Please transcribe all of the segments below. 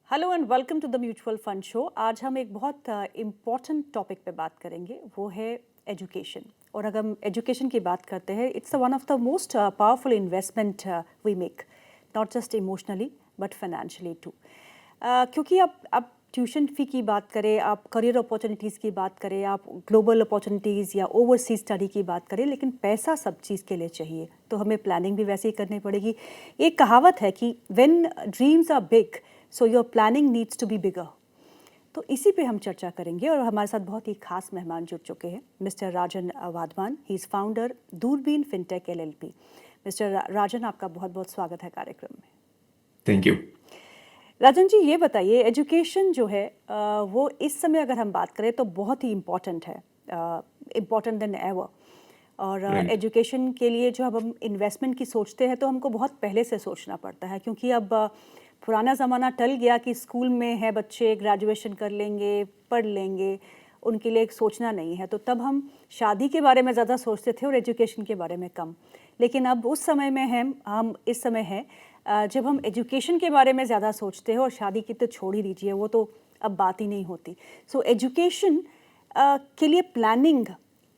Hello and welcome to the mutual fund show. आज हम एक बहुत इम्पॉर्टेंट टॉपिक पे बात करेंगे, वो है एजुकेशन। और अगर हम एजुकेशन की बात करते हैं, it's one of the most powerful investment we make, not just emotionally but financially too. क्योंकि आप ट्यूशन फ़ी की बात करें, आप करियर अपॉर्चुनिटीज़ की बात करें, आप ग्लोबल अपॉर्चुनिटीज़ या ओवरसीज स्टडी की बात करें, लेकिन पैसा सब चीज़ के लिए चाहिए, तो हमें प्लानिंग भी वैसे ही करनी पड़ेगी। एक कहावत है कि when dreams are big so your planning needs to be bigger. तो इसी पे हम चर्चा करेंगे और हमारे साथ बहुत ही खास मेहमान जुड़ चुके हैं, mister Rajan Wadhwan. He is founder Doorbeen fintech LLP। Mister Rajan, आपका बहुत बहुत स्वागत है कार्यक्रम में। Thank you. राजन जी, ये बताइए, एजुकेशन जो है वो इस समय अगर हम बात करें तो बहुत ही इम्पॉर्टेंट है, इम्पॉर्टेंट देन एवर। और राइट। एजुकेशन के लिए जो अब हम इन्वेस्टमेंट की सोचते हैं तो हमको बहुत पहले से सोचना पड़ता है, क्योंकि अब पुराना ज़माना टल गया कि स्कूल में है बच्चे ग्रेजुएशन कर लेंगे, पढ़ लेंगे, उनके लिए सोचना नहीं है। तो तब हम शादी के बारे में ज़्यादा सोचते थे और एजुकेशन के बारे में कम। लेकिन अब उस समय में हम इस समय हैं जब हम एजुकेशन के बारे में ज़्यादा सोचते हैं, और शादी की तो छोड़ ही दीजिए, वो तो अब बात ही नहीं होती। सो एजुकेशन के लिए प्लानिंग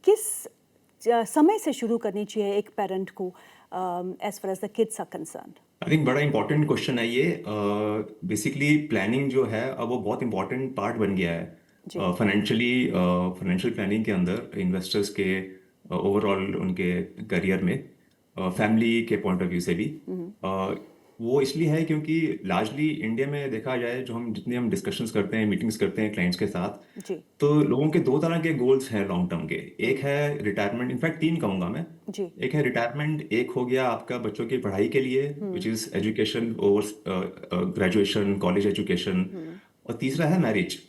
किस समय से शुरू करनी चाहिए एक पेरेंट को, as far as the kids are concerned? I think बड़ा इंपॉर्टेंट क्वेश्चन है ये। बेसिकली प्लानिंग जो है अब वो बहुत इंपॉर्टेंट पार्ट बन गया है जी। फाइनेंशियल प्लानिंग के अंदर, इन्वेस्टर्स के ओवरऑल उनके करियर में, फैमिली के पॉइंट ऑफ व्यू से भी। uh, वो इसलिए है क्योंकि लार्जली इंडिया में देखा जाए, जो हम जितने हम डिस्कशंस करते हैं, मीटिंग्स करते हैं क्लाइंट्स के साथ, जी। तो लोगों के दो तरह के गोल्स हैं लॉन्ग टर्म के। एक है रिटायरमेंट, इनफैक्ट तीन कहूंगा मैं। जी। एक है रिटायरमेंट, एक हो गया आपका बच्चों की पढ़ाई के लिए, which is education over graduation, college education. और तीसरा है मैरिज।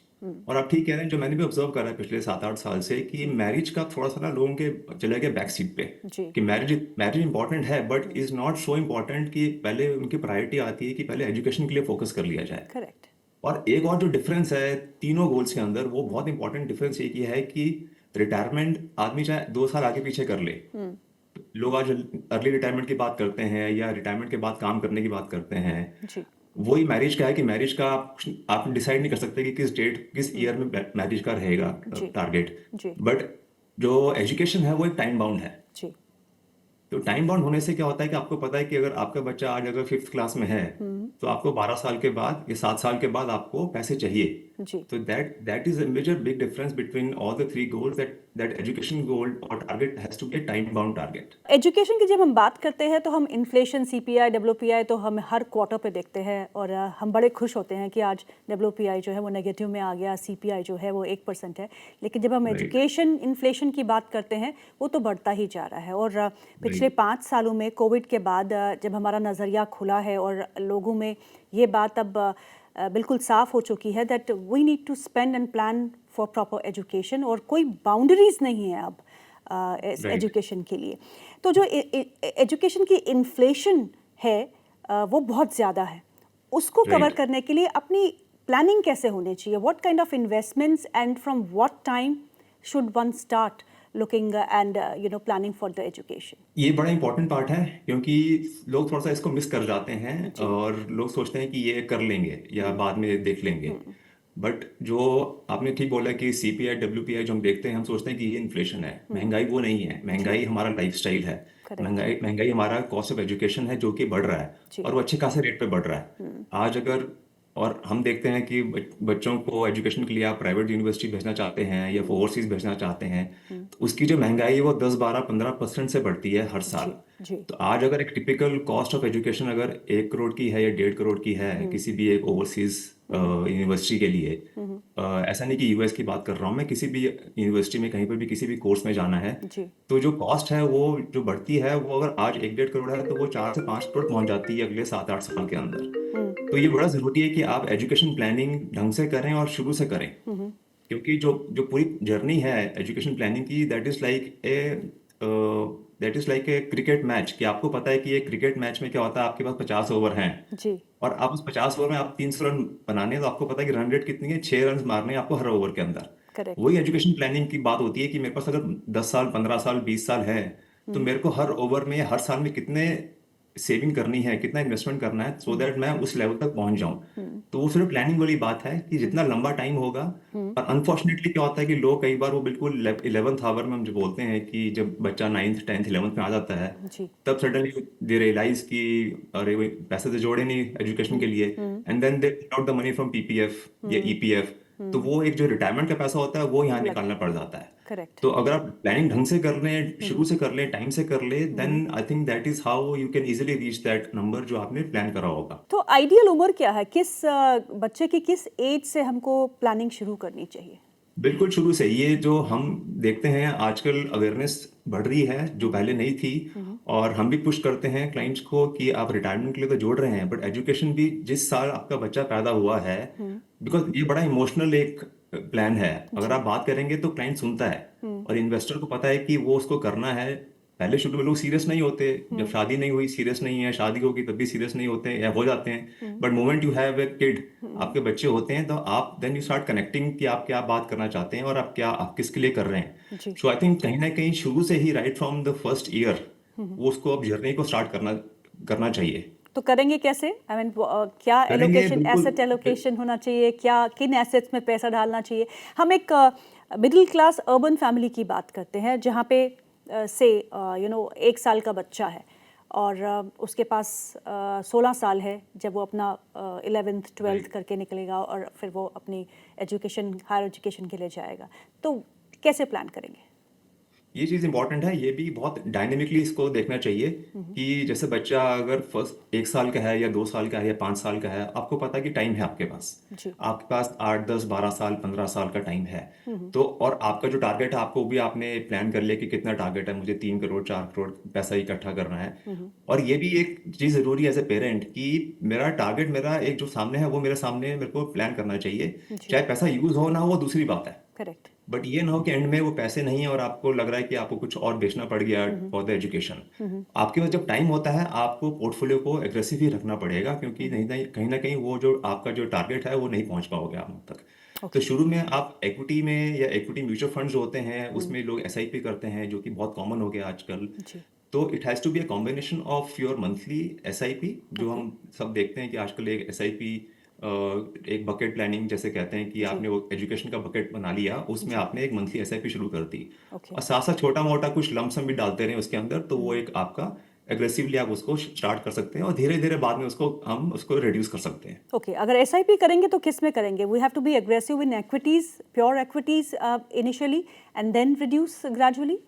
और आप ठीक कह रहे हैं, जो मैंने भी ऑब्जर्व करा है पिछले 7-8 साल से, कि मैरिज का थोड़ा सा ना लोगों के चले गए बैक सीट पे। जी। कि मैरिज मैरिज इंपॉर्टेंट है, but is not so important कि पहले उनकी प्रायोरिटी आती है कि पहले एजुकेशन के लिए फोकस कर लिया जाए। करेक्ट। और एक और जो डिफरेंस है तीनों गोल्स के अंदर, वो बहुत इंपॉर्टेंट डिफरेंस एक ये है कि रिटायरमेंट आदमी चाहे 2 साल आगे पीछे कर ले, लोग आज अर्ली रिटायरमेंट की बात करते हैं या रिटायरमेंट के बाद काम करने की बात करते हैं। जी। वही मैरिज का है कि मैरिज का आप डिसाइड नहीं कर सकते कि किस डेट, किस ईयर में मैरिज का रहेगा जी। टारगेट। जी। बट जो एजुकेशन है वो एक टाइम बाउंड है। जी। तो टाइम बाउंड होने से क्या होता है कि आपको पता है कि अगर आपका बच्चा आज अगर 5th क्लास में है, तो आपको 12 साल के बाद या 7 साल के बाद आपको पैसे चाहिए। जी। तो that is a major big difference between all the three goals, that education goal or target has to be a time bound target. Education की जब हम बात करते हैं तो हम इन्फ्लेशन, CPI, WPI तो हम हर क्वार्टर पे देखते हैं, और हम बड़े खुश होते हैं कि आज WPI जो है वो नेगेटिव में आ गया, CPI जो है वो 1% है। लेकिन जब हम राइट। एजुकेशन इन्फ्लेशन की बात करते हैं, वो तो बढ़ता ही जा रहा है। और पिछले राइट। 5 सालों में कोविड के बाद जब हमारा नज़रिया खुला है और लोगों में ये बात अब बिल्कुल साफ हो चुकी है that we need to spend and plan for proper education, और कोई बाउंड्रीज नहीं है अब राइट। एजुकेशन के लिए। तो जो एजुकेशन की इन्फ्लेशन है वो बहुत ज़्यादा है। उसको कवर राइट। करने के लिए अपनी प्लानिंग कैसे होनी चाहिए? What kind of investments and from what time should one start looking and planning for the education? ये बड़ा इंपॉर्टेंट पार्ट है, क्योंकि लोग थोड़ा सा इसको मिस कर जाते हैं जी। और लोग सोचते हैं कि ये कर लेंगे या बाद में देख लेंगे। बट जो आपने ठीक बोला कि CPI WPI जो हम देखते हैं, हम सोचते हैं कि ये इन्फ्लेशन है। महंगाई वो नहीं है, जी। महंगाई हमारा लाइफस्टाइल है। करेक्ट। महंगाई हमारा कॉस्ट ऑफ एजुकेशन है, जो कि बढ़ रहा है, जी। और वो अच्छे खासे रेट पे बढ़ रहा है आज अगर। और हम देखते हैं कि बच्चों को एजुकेशन के लिए आप प्राइवेट यूनिवर्सिटी भेजना चाहते हैं या ओवरसीज भेजना चाहते हैं, तो उसकी जो महंगाई है वो 10, 12, 15% से बढ़ती है हर साल। जी। जी। तो आज अगर एक टिपिकल कॉस्ट ऑफ एजुकेशन अगर 1 करोड़ की है या 1.5 करोड़ की है किसी भी एक ओवरसीज यूनिवर्सिटी के लिए, ऐसा नहीं कि US की बात कर रहा हूँ मैं, किसी भी यूनिवर्सिटी में कहीं पर भी किसी भी कोर्स में जाना है, जी। तो जो कॉस्ट है वो जो बढ़ती है, वो अगर आज 1-1.5 करोड़ है, तो वो 4 से 5 करोड़ पहुंच जाती है अगले 7-8 साल के अंदर। तो ये बड़ा ज़रूरी है कि आप एजुकेशन प्लानिंग ढंग से करें और शुरू से करें, क्योंकि जो जो पूरी जर्नी है एजुकेशन प्लानिंग की, that is like a cricket match. कि आपको पता है कि ये क्रिकेट मैच में क्या होता है, आपके पास 50 ओवर हैं, जी। और आप उस 50 ओवर में आप 300 रन बनाने हैं, तो आपको पता है कि रन रेट कितनी है, 6 रन मारने हैं आपको हर ओवर के अंदर। करेक्ट। वही एजुकेशन प्लानिंग की बात होती है कि मेरे पास अगर 10 साल, 15 साल, 20 साल है, तो मेरे को हर ओवर में या हर साल में कितने सेविंग करनी है, कितना इन्वेस्टमेंट करना है, सो दैट मैं उस लेवल तक पहुंच जाऊं। तो वो सिर्फ प्लानिंग वाली बात है कि जितना लंबा टाइम होगा। और अनफॉर्चुनेटली क्या होता है कि लोग कई बार वो बिल्कुल 11th आवर में हम जो बोलते हैं कि जब बच्चा 9th 10th 11th में आ जाता है, जी। तब सडनली दे रियलाइज कि अरे वो पैसे तो जोड़े नहीं एजुकेशन के लिए, and then they put out the money from PPF या ईपीएफ। तो वो एक जो रिटायरमेंट का पैसा होता है वो यहाँ लग निकालना पड़ जाता है। करेक्ट। तो अगर आप प्लानिंग ढंग से कर लें, शुरू से कर लें, टाइम से कर लें, then I think that is how you can easily reach that number जो आपने प्लान करा होगा। तो आइडियल उम्र क्या है, किस बच्चे की किस एज से हमको प्लानिंग शुरू करनी चाहिए? बिल्कुल शुरू से ये जो हम देखते हैं आजकल अवेयरनेस बढ़ रही है जो पहले नहीं थी। और हम भी पुश करते हैं क्लाइंट्स को कि आप रिटायरमेंट के लिए तो जोड़ रहे हैं, बट एजुकेशन भी जिस साल आपका बच्चा पैदा हुआ है, बिकॉज ये बड़ा इमोशनल एक प्लान है। अगर जी। आप बात करेंगे तो क्लाइंट सुनता है, और इन्वेस्टर को पता है कि वो उसको करना है। पहले शुरू में लोग सीरियस नहीं होते, जब शादी नहीं हुई सीरियस नहीं है, शादी होगी तब भी सीरियस नहीं होते या हो जाते हैं, but moment you have a kid, आपके बच्चे होते हैं, तो आप देन यू स्टार्ट कनेक्टिंग कि आप क्या बात करना चाहते हैं और आप किसके लिए कर रहे हैं। जी। सो आई थिंक कहीं ना कहीं शुरू से ही right from the first year वो उसको अब जर्नी को स्टार्ट करना करना चाहिए। तो करेंगे कैसे? आई मीन क्या करेंगे एलोकेशन, बिल्कुल। एसेट एलोकेशन होना चाहिए, क्या किन एसेट्स में पैसा डालना चाहिए? हम एक मिडिल क्लास अर्बन फैमिली की बात करते हैं जहाँ पे से 1 साल का बच्चा है और उसके पास 16 साल है जब वो अपना 11th 12th राइट। करके निकलेगा और फिर वो अपनी एजुकेशन, हायर एजुकेशन के लिए जाएगा। तो कैसे प्लान करेंगे? ये चीज़ इंपॉर्टेंट है, ये भी बहुत डायनेमिकली इसको देखना चाहिए कि जैसे बच्चा अगर फर्स्ट 1 साल का है या 2 साल का है या 5 साल का है, आपको पता है कि टाइम है आपके पास। जी। आपके पास 8 10 12 साल 15 साल का टाइम है। तो और आपका जो टारगेट है आपको भी आपने प्लान कर लिया कि कितना टारगेट है, मुझे 3 करोड़ 4 करोड़ पैसा इकट्ठा करना है। और ये भी एक चीज़ ज़रूरी है एज ए पेरेंट कि मेरा टारगेट, मेरा एक जो सामने है वो मेरे सामने मेरे को प्लान करना चाहिए। जी। चाहे पैसा यूज़ हो ना हो वो दूसरी बात है, करेक्ट। बट ये ना हो कि एंड में वो पैसे नहीं है और आपको लग रहा है कि आपको कुछ और बेचना पड़ गया फॉर द एजुकेशन। आपके पास जब टाइम होता है आपको पोर्टफोलियो को एग्रेसिव ही रखना पड़ेगा, क्योंकि नहीं नहीं कहीं ना कहीं वो जो आपका जो टारगेट है वो नहीं पहुंच पाओगे आप वहाँ तक। तो ओके। शुरू में आप इक्विटी में या इक्विटी म्यूचुअल फंड्स जो होते हैं उसमें लोग एसआईपी करते हैं, जो कि बहुत कॉमन हो गया आजकल। जी। तो it has to be a combination of your monthly SIP, जो ओके। हम सब देखते हैं कि आजकल एक एसआईपी, एक बकेट प्लानिंग जैसे कहते हैं कि जी। आपने वो एजुकेशन का बकेट बना लिया, उसमें जी। आपने एक मंथली एसआईपी शुरू कर दी। ओके। और साथ साथ छोटा मोटा कुछ लमसम भी डालते रहे उसके अंदर, तो वो एक आपका एग्रेसिवली आप उसको स्टार्ट कर सकते हैं और धीरे धीरे बाद में उसको हम उसको रिड्यूस कर सकते हैं। ओके, अगर एसआईपी करेंगे तो किस में करेंगे? We have to be aggressive in equities, pure equities initially and then reduce gradually?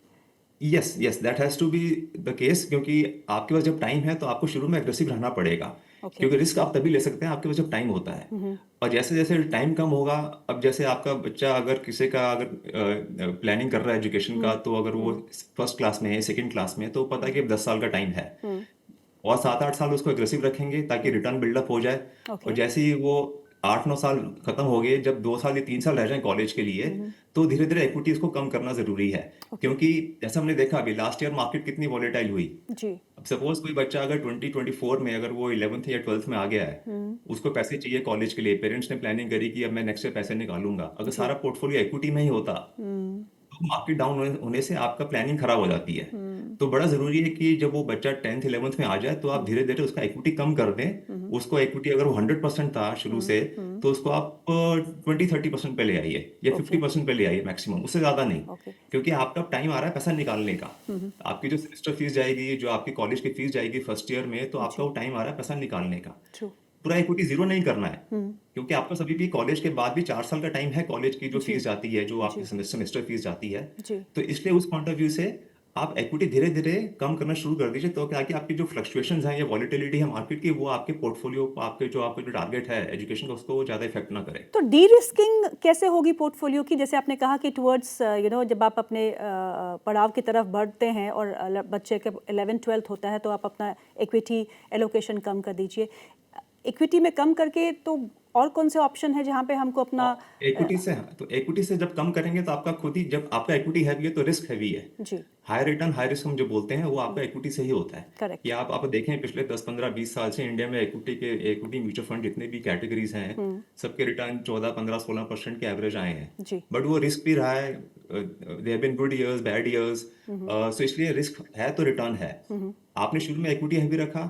Yes yes, that has to be the case, क्योंकि आपके पास जब टाइम है तो आपको शुरू में एग्रेसिव रहना पड़ेगा। ओके। क्योंकि रिस्क आप तभी ले सकते हैं आपके पास जब टाइम होता है। और जैसे जैसे टाइम कम होगा, अब जैसे आपका बच्चा अगर किसी का अगर प्लानिंग कर रहा है एजुकेशन का, तो अगर वो फर्स्ट क्लास में है सेकंड क्लास में है, तो पता है कि अब 10 साल का टाइम है। और 7 8 साल उसको एग्रेसिव रखेंगे ताकि रिटर्न बिल्डअप हो जाए। और ओके। जैसे ही वो 8 9 साल खत्म हो गए, जब 2 साल या 3 साल रह जाए कॉलेज के लिए, तो धीरे धीरे इक्विटी उसको कम करना जरूरी है। ओके। क्योंकि जैसा हमने देखा अभी लास्ट ईयर मार्केट कितनी वॉलेटाइल हुई। जी। अब सपोज कोई बच्चा अगर 2024 में अगर वो 11th या 12th में आ गया है, उसको पैसे चाहिए कॉलेज के लिए, पेरेंट्स ने प्लानिंग करी कि अब मैं नेक्स्ट ईयर पैसे निकालूंगा, अगर जी। सारा पोर्टफोलियो इक्विटी में ही होता, तो मार्केट डाउन होने से आपका प्लानिंग खराब हो जाती है। तो बड़ा जरूरी है कि जब वो बच्चा 10th 11th में आ जाए तो आप धीरे धीरे उसका इक्विटी कम कर दें। उसको इक्विटी अगर वो 100% था शुरू से, तो उसको आप 20 30% पे ले आइए या ओके। 50% पे ले आइए मैक्सिमम, उससे ज्यादा नहीं। ओके। क्योंकि आपका टाइम आ रहा है पैसा निकालने का। आपकी जो सेमेस्टर फीस जाएगी, जो आपकी कॉलेज की फीस जाएगी फर्स्ट ईयर में, तो आपका जी। वो टाइम आ रहा है पैसा निकालने का। ट्रू। पूरा इक्विटी जीरो नहीं करना है, क्योंकि आपका सभी भी कॉलेज के बाद भी 4 साल का टाइम है, कॉलेज की जो जी। फीस जाती है, जो आपकी जी। सेमेस्टर फीस जाती है। जी। तो इसलिए उस पॉइंट ऑफ व्यू से आप इक्विटी धीरे धीरे कम करना शुरू कर दीजिए, तो क्या कि आपकी जो फ्लक्चुएशंस हैं या वॉलिटिलिटी है मार्केट की, वो आपके पोर्टफोलियो, आपके जो टारगेट है एजुकेशन का, उसको ज्यादा इफेक्ट ना करे। तो डी रिस्किंग कैसे होगी पोर्टफोलियो की? जैसे आपने कहा कि टुवर्ड्स जब आप अपने पड़ाव की तरफ बढ़ते हैं और बच्चे के 11th 12th होता है तो आप अपना इक्विटी एलोकेशन कम कर दीजिए। इक्विटी में कम करके तो और कौन से ऑप्शन है जहाँ पे हमको अपना इक्विटी से, तो इक्विटी से जब कम करेंगे तो आपका खुद ही, जब आपका इक्विटी हैवी है तो रिस्क हैवी है। जी हाई रिटर्न हाई रिस्क हम जो बोलते हैं वो आपका इक्विटी से ही होता है। कि करेक्ट आप देखें पिछले 10 15 20 साल से इंडिया में इक्विटी म्यूचुअल फंड जितने भी कैटेगरीज हैं, सबके रिटर्न 14 15 16% के एवरेज आए हैं। जी बट वो रिस्क भी रहा है, they have been good years bad years, so इसलिए रिस्क है तो रिटर्न है। आपने शुरू में इक्विटी हैवी रखा,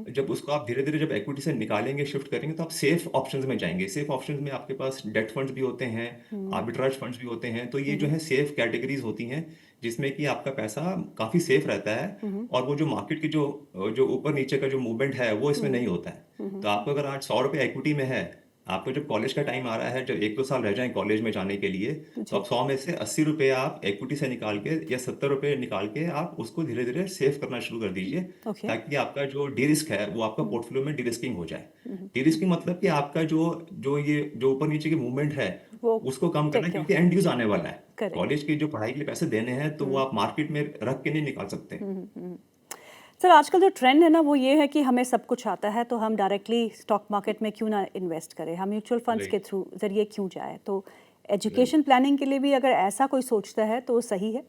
जब उसको आप धीरे धीरे जब इक्विटी से निकालेंगे शिफ्ट करेंगे तो आप सेफ ऑप्शंस में जाएंगे। सेफ ऑप्शंस में आपके पास डेट फंड्स भी होते हैं, आर्बिट्राज फंड्स भी होते हैं, तो ये जो है सेफ कैटेगरीज होती हैं जिसमें कि आपका पैसा काफी सेफ रहता है, और वो जो मार्केट की जो ऊपर नीचे का जो मूवमेंट है वो इसमें नहीं होता है। तो आपको अगर आज 100 रुपये इक्विटी में है, आपको जब कॉलेज का टाइम आ रहा है, जब 1 2 साल रह जाए कॉलेज में जाने के लिए, तो आप जी 100 में से 80 रुपये आप इक्विटी से निकाल के या 70 रुपये निकाल के आप उसको धीरे धीरे सेव करना शुरू कर दीजिए, ओके ताकि आपका जो डी रिस्क है वो आपका पोर्टफोलियो में डी रिस्किंग हो जाए। डी रिस्किंग मतलब कि आपका जो जो ये जो ऊपर नीचे की मूवमेंट है वो उसको कम टेक करना, केयर क्योंकि एंड ड्यूज आने वाला है। करेक्ट कॉलेज की जो पढ़ाई के लिए पैसे देने हैं तो वो आप मार्केट में रख के नहीं निकाल सकते। सर आजकल जो ट्रेंड है ना वो ये है कि हमें सब कुछ आता है तो हम डायरेक्टली स्टॉक मार्केट में क्यों ना इन्वेस्ट करें, हम म्यूचुअल फंड्स के राइट थ्रू जरिए क्यों जाए। तो राइट एजुकेशन प्लानिंग के लिए भी अगर ऐसा कोई सोचता है तो वो सही है।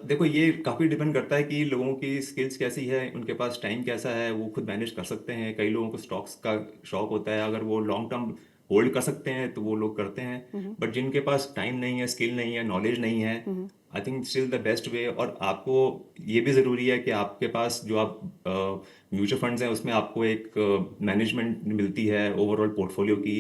देखो, ये काफ़ी डिपेंड करता है कि लोगों की स्किल्स कैसी है, उनके पास टाइम कैसा है, वो खुद मैनेज कर सकते हैं। कई लोगों को स्टॉक्स का शौक होता है, अगर वो लॉन्ग टर्म होल्ड कर सकते हैं तो वो लोग करते हैं। बट जिनके पास टाइम नहीं है, स्किल नहीं है, नॉलेज नहीं है, I think still the best way. और आपको ये भी ज़रूरी है कि आपके पास जो आप म्यूचुअल फंड्स हैं उसमें आपको एक मैनेजमेंट मिलती है ओवरऑल पोर्टफोलियो की।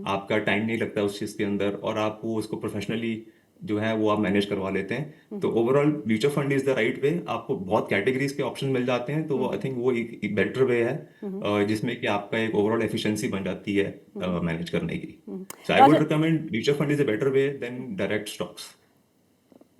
आपका टाइम नहीं लगता उस चीज़ के अंदर, और आप वो उसको प्रोफेशनली जो है वो आप मैनेज करवा लेते हैं। तो overall mutual fund is the right way. आपको बहुत कैटेगरीज के ऑप्शन मिल जाते हैं, तो आई थिंक वो एक बेटर वे है, जिसमें कि आपका एक ओवरऑल एफिशिएंसी बन जाती है मैनेज करने की। सो आई राजा would recommend mutual fund is a better way than direct stocks.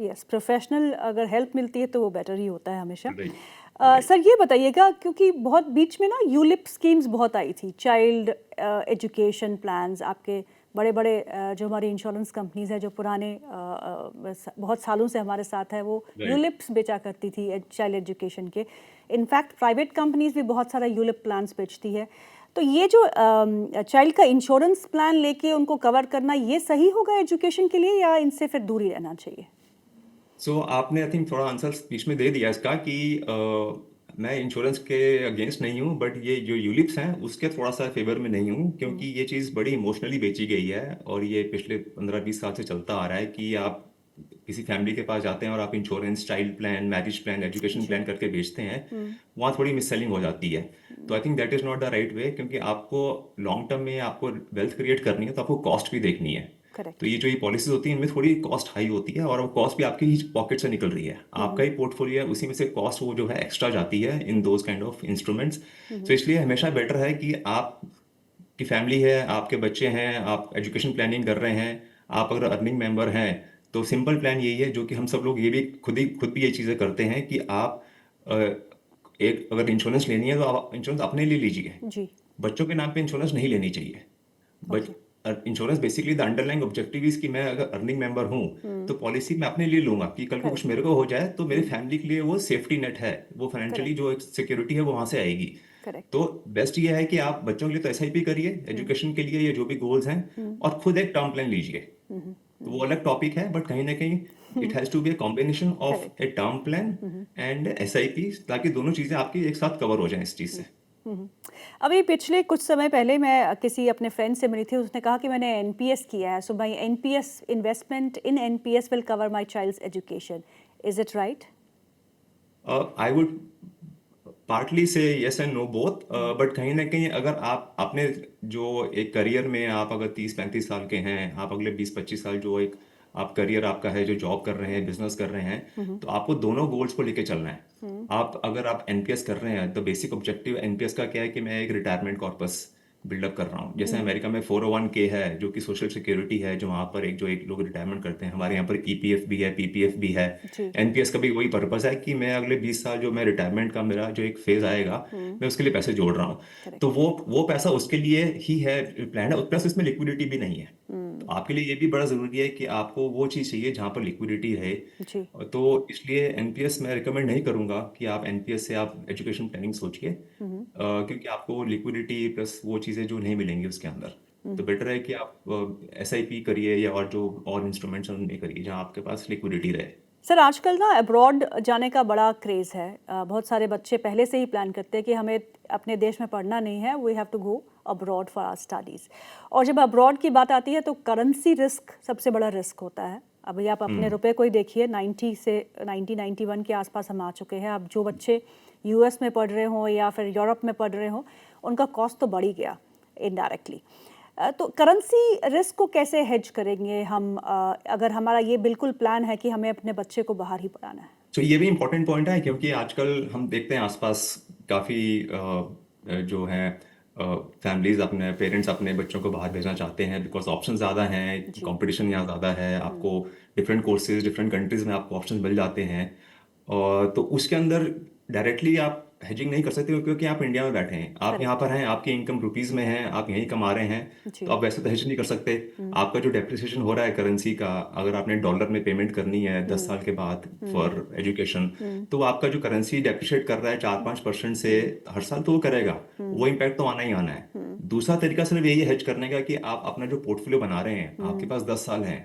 Yes professional अगर हेल्प मिलती है तो वो बेटर ही होता है हमेशा। राइट राइट सर ये बताइएगा क्योंकि बहुत बीच में ना यूलिप स्कीम्स बहुत आई थी, चाइल्ड एजुकेशन प्लान्स, आपके बड़े बड़े जो हमारी इंश्योरेंस कंपनीज है जो पुराने बहुत सालों से हमारे साथ है, वो राइट। यूलिप्स बेचा करती थी चाइल्ड एजुकेशन के। इनफैक्ट प्राइवेट कंपनीज भी बहुत सारा यूलिप प्लान्स बेचती है। तो ये जो चाइल्ड का इंश्योरेंस प्लान लेके उनको कवर करना, ये सही होगा एजुकेशन के लिए या इनसे फिर दूर ही रहना चाहिए? सो आपने आई थिंक थोड़ा आंसर स्पीच में दे दिया इसका कि मैं इंश्योरेंस के अगेंस्ट नहीं हूँ, बट ये जो यूलिप्स हैं उसके थोड़ा सा फेवर में नहीं हूँ, क्योंकि ये चीज़ बड़ी इमोशनली बेची गई है। और ये पिछले 15 20 साल से चलता आ रहा है कि आप किसी फैमिली के पास जाते हैं और आप insurance, child plan, marriage plan, education जी प्लान करके बेचते हैं, वहाँ थोड़ी मिस सेलिंग हो जाती है। तो आई think that is not the right way, क्योंकि आपको लॉन्ग टर्म में आपको वेल्थ क्रिएट करनी है तो आपको कॉस्ट भी देखनी है। तो करेक्ट ये जो ये पॉलिसीज होती हैं इनमें थोड़ी कॉस्ट हाई होती है, और वो कॉस्ट भी आपकी ही पॉकेट से निकल रही है। आपका ही पोर्टफोलियो है, उसी में से कॉस्ट वो जो है एक्स्ट्रा जाती है in those kind of instruments. तो इसलिए हमेशा बेटर है कि आप की फैमिली है, आपके बच्चे हैं, आप एजुकेशन प्लानिंग कर रहे हैं, आप अगर अर्निंग मेंबर हैं, तो सिंपल प्लान यही है, जो कि हम सब लोग ये भी खुद भी ये चीज़ें करते हैं कि आप अ, एक अगर इंश्योरेंस लेनी है तो आप इंश्योरेंस अपने लिए लीजिए। जी बच्चों के नाम पे इंश्योरेंस नहीं लेनी चाहिए। But okay insurance basically the underlying objective is कि मैं अगर अर्निंग मेंबर हूँ तो पॉलिसी मैं अपने लिए लूंगा कि कल को कुछ करेक्ट मेरे को हो जाए तो मेरी फैमिली के लिए वो सेफ्टी नेट है, वो फाइनेंशियली करेक्ट जो एक सिक्योरिटी है वो वहां से आएगी। करेक्ट तो बेस्ट ये है कि आप बच्चों के लिए तो एसआईपी करिए, एजुकेशन के लिए ये जो भी गोल्स हैं, और खुद एक टर्म प्लान लीजिए। तो वो अलग टॉपिक है, बट कहीं ना कहीं it has to be a combination of correct a term plan and SIP, ताकि दोनों चीजें आपकी एक साथ कवर हो जाएं इस चीज से। अभी पिछले कुछ समय पहले मैं किसी अपने फ्रेंड से मिली थी, उसने कहा कि मैंने एनपीएस किया है, so my NPS investment in NPS will cover my child's education. Is it right? I would partly say yes and no both, but कहीं ना कहीं अगर आप अपने जो एक करियर में आप अगर 30 35 साल के हैं, आप अगले 20 25 साल जो एक आप करियर आपका है, जो जॉब कर रहे हैं, बिजनेस कर रहे हैं, तो आपको दोनों गोल्स को लेके चलना है। आप अगर आप एनपीएस कर रहे हैं तो बेसिक ऑब्जेक्टिव एनपीएस का क्या है कि मैं एक रिटायरमेंट कॉर्पस बिल्डअप कर रहा हूँ। जैसे अमेरिका में 401k है जो कि सोशल सिक्योरिटी है, जो वहाँ पर एक लोग रिटायरमेंट करते हैं। हमारे यहाँ पर ईपीएफ भी है, पीपीएफ भी है। जी एनपीएस का भी वही पर्पस है कि मैं अगले 20 साल जो मैं रिटायरमेंट का मेरा जो एक फेज आएगा, मैं उसके लिए पैसे जोड़ रहा हूँ। तो करेक्ट वो पैसा उसके लिए ही है, प्लान है, प्लस उसमें लिक्विडिटी भी नहीं है। तो आपके लिए ये भी बड़ा जरूरी है कि आपको वो चीज़ चाहिए जहाँ पर लिक्विडिटी रहे। जी तो इसलिए एनपीएस मैं रिकमेंड नहीं करूंगा कि आप एनपीएस से आप एजुकेशन प्लानिंग सोचिए, क्योंकि आपको लिक्विडिटी प्लस वो चीज़ें जो नहीं मिलेंगी उसके अंदर। तो बेटर है कि आप एसआईपी करिए या और जो और इंस्ट्रूमेंट्स हैं उनमें करिए जहाँ आपके पास लिक्विडिटी रहे। सर आजकल ना अब्रॉड जाने का बड़ा क्रेज़ है। बहुत सारे बच्चे पहले से ही प्लान करते हैं कि हमें अपने देश में पढ़ना नहीं है, we have to go abroad for our studies. और जब अब्रॉड की बात आती है तो करेंसी रिस्क सबसे बड़ा रिस्क होता है। अभी आप अपने रुपए को ही देखिए, 90 से 1991 के आसपास हम आ चुके हैं। अब जो बच्चे यूएस में पढ़ रहे हों या फिर यूरोप में पढ़ रहे हों, उनका कॉस्ट तो बढ़ ही गया इनडायरेक्टली। तो करेंसी रिस्क को कैसे हेज करेंगे हम, अगर हमारा ये बिल्कुल प्लान है कि हमें अपने बच्चे को बाहर ही पढ़ाना है? तो ये भी इम्पोर्टेंट पॉइंट है क्योंकि आजकल हम देखते हैं आसपास काफ़ी जो है फैमिलीज अपने पेरेंट्स अपने बच्चों को बाहर भेजना चाहते हैं बिकॉज ऑप्शन ज़्यादा हैं, जी। कंपटीशन यहाँ ज़्यादा है, आपको डिफरेंट कोर्सेज डिफरेंट कंट्रीज में आपको ऑप्शन मिल जाते हैं। और तो उसके अंदर डायरेक्टली आप हेजिंग नहीं कर सकते क्योंकि आप इंडिया में बैठे हैं, आप यहाँ करेक्ट। पर हैं, आपकी इनकम रुपीज़ में है, आप यहीं कमा रहे हैं, जी। तो आप वैसे तो हेज नहीं कर सकते। आपका जो डेप्रिसिएशन हो रहा है करेंसी का, अगर आपने डॉलर में पेमेंट करनी है 10 साल के बाद फॉर एजुकेशन, तो आपका जो करेंसी डेप्रिशिएट कर रहा है 4-5% से हर साल, तो वो करेगा, वो इम्पैक्ट तो आना ही आना है। दूसरा तरीका सिर्फ यही है हेज करने का कि आप अपना जो पोर्टफोलियो बना रहे हैं, आपके पास 10 साल हैं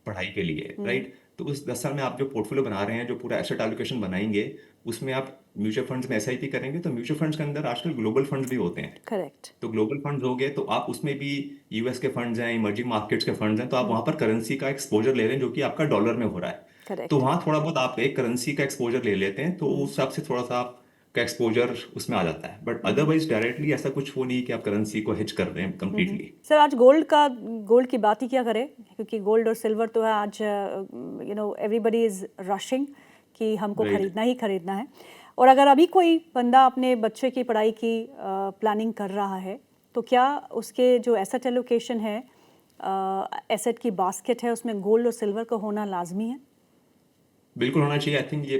पढ़ाई के लिए, राइट? तो उस 10 साल में आप जो पोर्टफोलियो बना रहे हैं, जो पूरा एसेट एलोकेशन बनाएंगे, उसमें आप म्यूचुअल फंड्स में एसआईपी करेंगे, तो म्यूचुअल फंड्स के अंदर आजकल ग्लोबल फंड्स भी होते हैं। करेक्ट। तो ग्लोबल फंड्स हो गए तो आप उसमें भी यूएस के फंड्स हैं, इमर्जिंग मार्केट्स के फंड्स हैं, तो आप वहां पर करेंसी का एक्सपोजर ले रहे हैं जो कि आपका डॉलर में हो रहा है। तो करेक्ट। वहां थोड़ा बहुत आप एक करेंसी का एक्सपोजर ले लेते हैं, तो उस हिसाब से थोड़ा सा आपका एक्सपोजर उसमें आ जाता है, बट अदरवाइज डायरेक्टली ऐसा कुछ वो नहीं कि आप करेंसी को हेज कर रहे हैं कंप्लीटली। सर आज गोल्ड की बात ही क्या करें, क्योंकि गोल्ड और सिल्वर तो है आज, एवरीबडी इज़ रशिंग कि हमको राइट। खरीदना ही खरीदना है। और अगर अभी कोई बंदा अपने बच्चे की पढ़ाई की प्लानिंग कर रहा है, तो क्या उसके जो एसेट एलोकेशन है, एसेट की बास्केट है, उसमें गोल्ड और सिल्वर का होना लाजमी है? बिल्कुल होना चाहिए। आई थिंक ये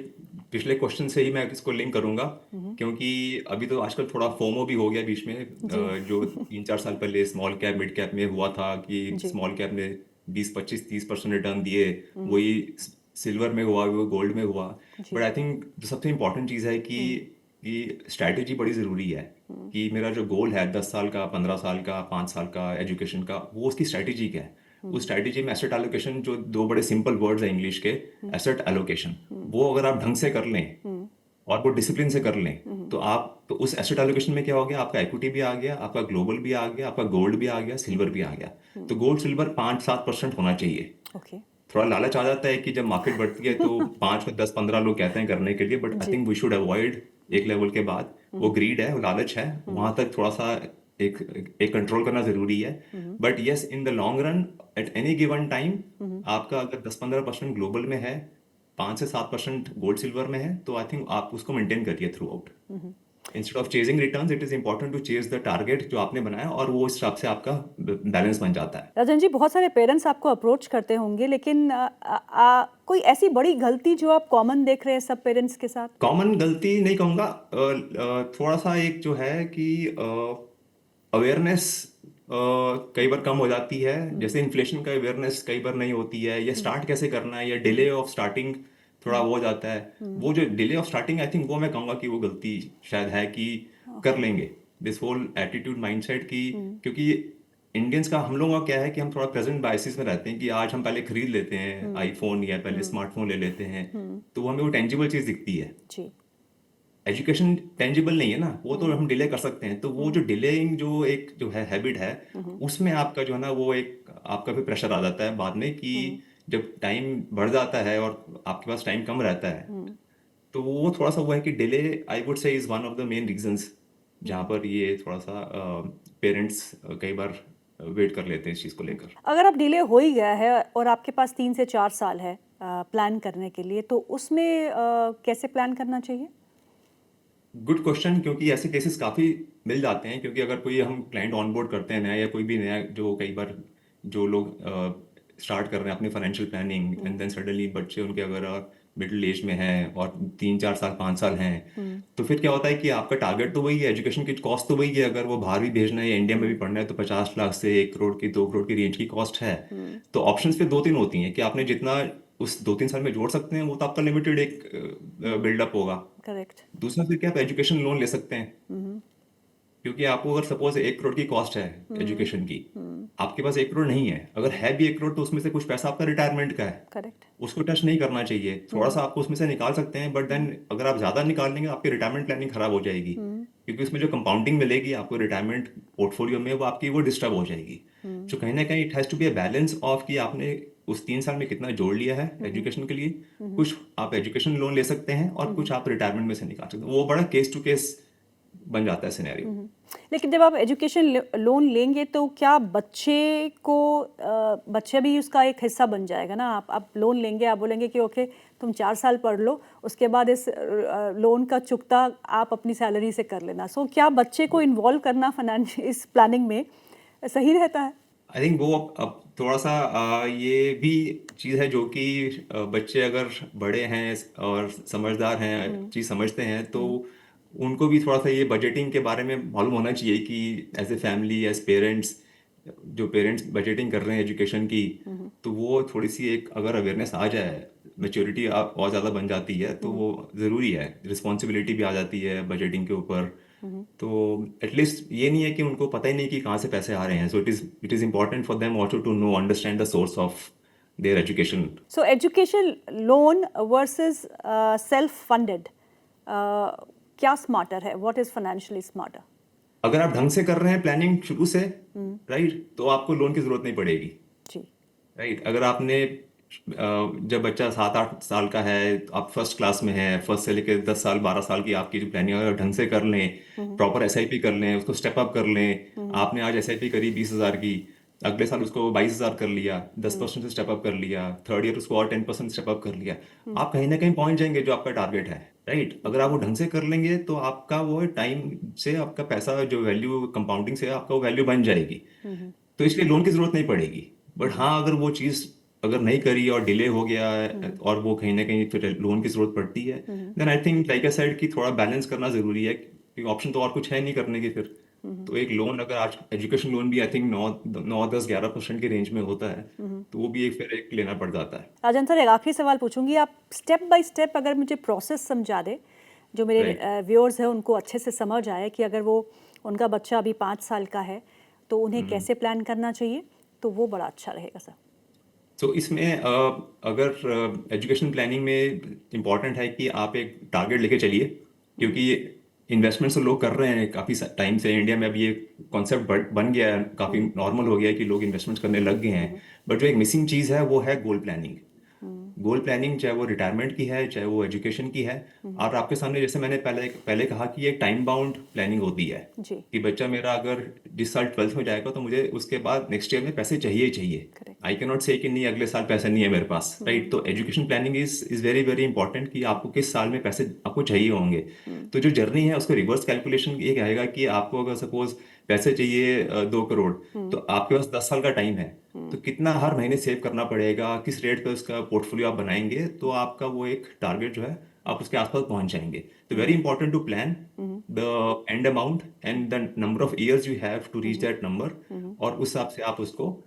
पिछले क्वेश्चन से ही मैं इसको लिंक करूंगा, क्योंकि अभी तो आजकल थोड़ा फोमो भी हो गया बीच में। जी। जो 3-4 साल पहले स्मॉल कैप मिड कैप में हुआ था कि जी। स्मॉल कैप ने 20-25-30% रिटर्न दिए, वही सिल्वर में हुआ, वो गोल्ड में हुआ। But ji. आई थिंक जो सबसे इम्पोर्टेंट चीज़ है कि स्ट्रैटेजी बड़ी ज़रूरी है, कि मेरा जो गोल है 10 साल का, 15 साल का, 5 साल का एजुकेशन का, वो उसकी स्ट्रैटेजी क्या है। उस स्ट्रैटेजी में एसेट एलोकेशन, जो दो बड़े सिंपल वर्ड्स हैं इंग्लिश के, एसेट एलोकेशन, वो अगर आप ढंग से कर लें और वो डिसिप्लिन से कर लें, तो उस एसेट एलोकेशन में क्या हो गया, आपका इक्विटी भी आ गया, आपका ग्लोबल भी आ गया, आपका गोल्ड भी आ गया, सिल्वर भी आ गया। तो गोल्ड सिल्वर 5-7% होना चाहिए। ओके। थोड़ा लालच आ जाता है कि जब मार्केट बढ़ती है तो 5-10-15 लोग कहते हैं करने के लिए, बट आई जी। थिंक वी शुड अवॉइड एक लेवल के बाद। वो ग्रीड है, वो लालच है, वहां तक थोड़ा सा एक एक कंट्रोल करना जरूरी है। But yes, in the long run, at any given time, आपका अगर 10-15% ग्लोबल में है, 5 से 7% गोल्ड सिल्वर में है, तो आई थिंक आप उसको मेंटेन करिए throughout. Instead of chasing returns, it is important to chase the target जो आपने बनाया, और वो इस हिसाब से आपका बैलेंस बन जाता है। राजन जी, बहुत सारे पेरेंट्स आपको अप्रोच करते होंगे, लेकिन कोई ऐसी बड़ी गलती जो आप कॉमन देख रहे हैं सब पेरेंट्स के साथ? कॉमन गलती नहीं कहूँगा, थोड़ा सा एक जो है कि अवेयरनेस कई बार कम हो जाती है। जैसे इन्फ्लेशन का अवेयरनेस कई बार नहीं होती है, या स्टार्ट कैसे करना है, या डिले ऑफ स्टार्टिंग थोड़ा वो हो जाता है। वो जो delay of starting, I think वो मैं कहूँगा कि वो गलती शायद है कि कर ओके। लेंगे। दिस होल एटीट्यूड माइंडसेट की, क्योंकि इंडियंस का, हम लोगों का क्या है कि हम थोड़ा प्रेजेंट बायसिस में रहते हैं कि आज हम पहले खरीद लेते हैं आईफोन, या पहले स्मार्टफोन ले लेते हैं, तो वो हमें वो टेंजिबल चीज़ दिखती है। जी। एजुकेशन टेंजिबल नहीं है ना, वो तो हम डिले कर सकते हैं। तो वो जो डिलेइंग जो है हैबिट है, उसमें आपका जो है ना, वो एक आपका भी प्रेशर आ जाता है बाद में, कि जब टाइम बढ़ जाता है और आपके पास टाइम कम रहता है, तो वो थोड़ा सा वो है कि delay, I would say, is one of the main reasons जहाँ पर ये थोड़ा सा पेरेंट्स कई बार वेट कर लेते हैं इस चीज़ को लेकर। अगर अब डिले हो ही गया है और आपके पास 3 से 4 साल है प्लान करने के लिए, तो उसमें कैसे प्लान करना चाहिए? गुड क्वेश्चन, क्योंकि ऐसे केसेस काफ़ी मिल जाते हैं। क्योंकि अगर कोई हम क्लाइंट ऑनबोर्ड करते हैं नया, या कोई भी नया, जो कई बार जो लोग स्टार्ट कर रहे हैं अपनी financial planning, and then suddenly बच्चे उनके अगर मिडिल एज में हैं और 3-4 साल 5 साल हैं, तो फिर क्या होता है कि आपका टारगेट तो वही है, एजुकेशन की कॉस्ट तो वही है। अगर वो बाहर भी भेजना है या इंडिया में भी पढ़ना है, तो 50 लाख से 1 करोड़ की, 2 करोड़ की रेंज की कॉस्ट है। तो ऑप्शंस फिर 2-3 होती हैं कि आपने जितना उस 2-3 साल में जोड़ सकते हैं, वो तो आपका लिमिटेड एक बिल्डअप होगा। करेक्ट। दूसरा फिर क्या, आप एजुकेशन लोन ले सकते हैं। क्योंकि आपको अगर सपोज 1 करोड़ की कॉस्ट है एजुकेशन की, आपके पास 1 करोड़ नहीं है, अगर है भी 1 करोड़ तो उसमें से कुछ पैसा आपका रिटायरमेंट का है, करेक्ट। उसको टच नहीं करना चाहिए। थोड़ा सा आपको उसमें से निकाल सकते हैं, बट देन अगर आप ज्यादा निकाल लेंगे आपकी रिटायरमेंट प्लानिंग खराब हो जाएगी, क्योंकि उसमें जो कंपाउंडिंग मिलेगी आपको रिटायरमेंट पोर्टफोलियो में, वो आपकी वो डिस्टर्ब हो जाएगी। तो कहीं ना कहीं it has to be a balance of कि आपने उस 3 साल में कितना जोड़ लिया है एजुकेशन के लिए। कुछ आप एजुकेशन लोन ले सकते हैं और कुछ आप रिटायरमेंट में से निकाल सकते हैं। वो बड़ा केस टू केस बन जाता है सिनेरियो। लेकिन जब आप एजुकेशन लोन लेंगे तो क्या बच्चे भी उसका एक हिस्सा बन जाएगा ना? आप लोन लेंगे, आप बोलेंगे कि ओके तुम 4 साल पढ़ लो, उसके बाद इस लोन का चुकता आप अपनी सैलरी से कर लेना। सो क्या बच्चे को इन्वॉल्व करना इस प्लानिंग में सही रहता है? आई थिंक वो अब थोड़ा सा ये भी चीज़ है जो कि बच्चे अगर बड़े हैं और समझदार हैं, चीज़ समझते हैं, तो उनको भी थोड़ा सा ये बजटिंग के बारे में मालूम होना चाहिए कि as a family, as parents, जो पेरेंट्स बजटिंग कर रहे हैं एजुकेशन की, तो वो थोड़ी सी एक अगर अवेयरनेस आ जाए, मेच्योरिटी और ज़्यादा बन जाती है, तो वो ज़रूरी है। रिस्पॉन्सिबिलिटी भी आ जाती है बजटिंग के ऊपर। तो एटलीस्ट ये नहीं है कि उनको पता ही नहीं कि कहाँ से पैसे आ रहे हैं। So it is important for them also to know understand the source of their education. So education loan versus self funded, क्या स्मार्टर है? What is financially smarter? अगर आप ढंग से कर रहे हैं प्लानिंग शुरू से, राइट, तो आपको लोन की ज़रूरत नहीं पड़ेगी। जी। राइट, अगर आपने जब बच्चा 7-8 साल का है, तो आप फर्स्ट क्लास में है, फर्स्ट से लेकर 10 साल 12 साल की आपकी जो प्लानिंग, अगर ढंग से कर लें, प्रॉपर एसआईपी कर लें, उसको स्टेप अप कर लें। आपने आज एसआईपी करी 20,000 की, अगले साल उसको 22,000 कर लिया, 10% से स्टेप अप कर लिया, थर्ड ईयर उसको और 10% स्टेप अप कर लिया, आप कहीं ना कहीं पहुंच जाएंगे जो आपका टारगेट है। राइट, अगर आप वो ढंग से कर लेंगे तो आपका वो टाइम से आपका पैसा जो वैल्यू कंपाउंडिंग से आपका वो वैल्यू बन जाएगी। तो इसलिए लोन की जरूरत नहीं पड़ेगी। बट हाँ, अगर वो चीज़ अगर नहीं करी और डिले हो गया है और वो कहीं ना कहीं फिर लोन की जरूरत पड़ती है, then I think like I said कि थोड़ा बैलेंस करना जरूरी है, क्योंकि ऑप्शन तो और कुछ है नहीं करने के फिर। तो एक लोन, अगर आज एजुकेशन लोन भी आई थिंक 9-10-11% के रेंज में होता है, तो वो भी एक फिर एक लेना पड़ जाता है। राजन सर, एक आखिरी सवाल पूछूंगी। आप स्टेप बाय स्टेप अगर मुझे प्रोसेस समझा दे, जो मेरे राइट। व्यूअर्स हैं उनको अच्छे से समझ आए कि अगर वो उनका बच्चा अभी 5 साल का है तो उन्हें कैसे प्लान करना चाहिए, तो वो बड़ा अच्छा रहेगा सर। तो इसमें अगर एजुकेशन प्लानिंग में इम्पॉर्टेंट है कि आप एक टारगेट लेके चलिए, क्योंकि इन्वेस्टमेंट्स तो लोग कर रहे हैं काफ़ी टाइम से। इंडिया में अभी ये कॉन्सेप्ट बन गया है, काफ़ी नॉर्मल हो गया है कि लोग इन्वेस्टमेंट्स करने लग गए हैं। बट जो एक मिसिंग चीज़ है वो है गोल प्लानिंग। गोल प्लानिंग, चाहे वो रिटायरमेंट की है, चाहे वो एजुकेशन की है, और आपके सामने जैसे मैंने पहले पहले कहा कि एक टाइम बाउंड प्लानिंग होती है जी। कि बच्चा मेरा अगर जिस साल 12th में जाएगा तो मुझे उसके बाद नेक्स्ट ईयर में पैसे चाहिए ही चाहिए। करेक्ट। आई कैन नॉट से कि नहीं अगले साल पैसे नहीं है मेरे पास। राइट, तो education planning is very very important कि आपको किस साल में पैसे आपको चाहिए होंगे। तो जो जर्नी है उसको रिवर्स कैलकुलेशन ये कहेगा कि आपको अगर सपोज पैसे चाहिए 2 करोड़, तो आपके पास 10 साल का टाइम है, तो कितना हर महीने सेव करना पड़ेगा, किस रेट पे उसका पोर्टफोलियो आप बनाएंगे, तो आपका वो एक टारगेट जो है आप उसके आसपास पहुंच जाएंगे। तो very important to plan the end amount and the number of years you have to reach that number, और उस हिसाब से आप उसको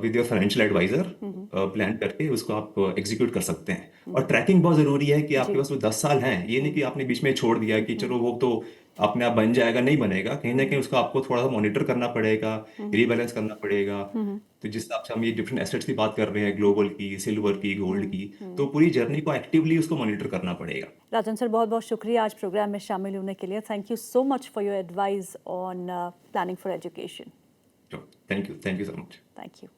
with your financial advisor plan करके उसको आप एग्जीक्यूट कर सकते हैं। और ट्रैकिंग बहुत जरूरी है कि आपके जी। पास वो 10 साल हैं, ये नहीं कि आपने बीच में छोड़ दिया कि चलो वो तो अपने आप बन जाएगा, नहीं बनेगा। कहीं ना कहीं उसको आपको थोड़ा सा मॉनिटर करना पड़ेगा, रीबैलेंस करना पड़ेगा। तो जिस हिसाब से हम ये डिफरेंट एसेट्स की बात कर रहे हैं, ग्लोबल की, सिल्वर की, गोल्ड की, तो पूरी जर्नी को एक्टिवली उसको मॉनिटर करना पड़ेगा। राजन सर, बहुत बहुत शुक्रिया आज प्रोग्राम में शामिल होने के लिए। Thank you so much for your advice on planning for education. Thank you so much. Thank you.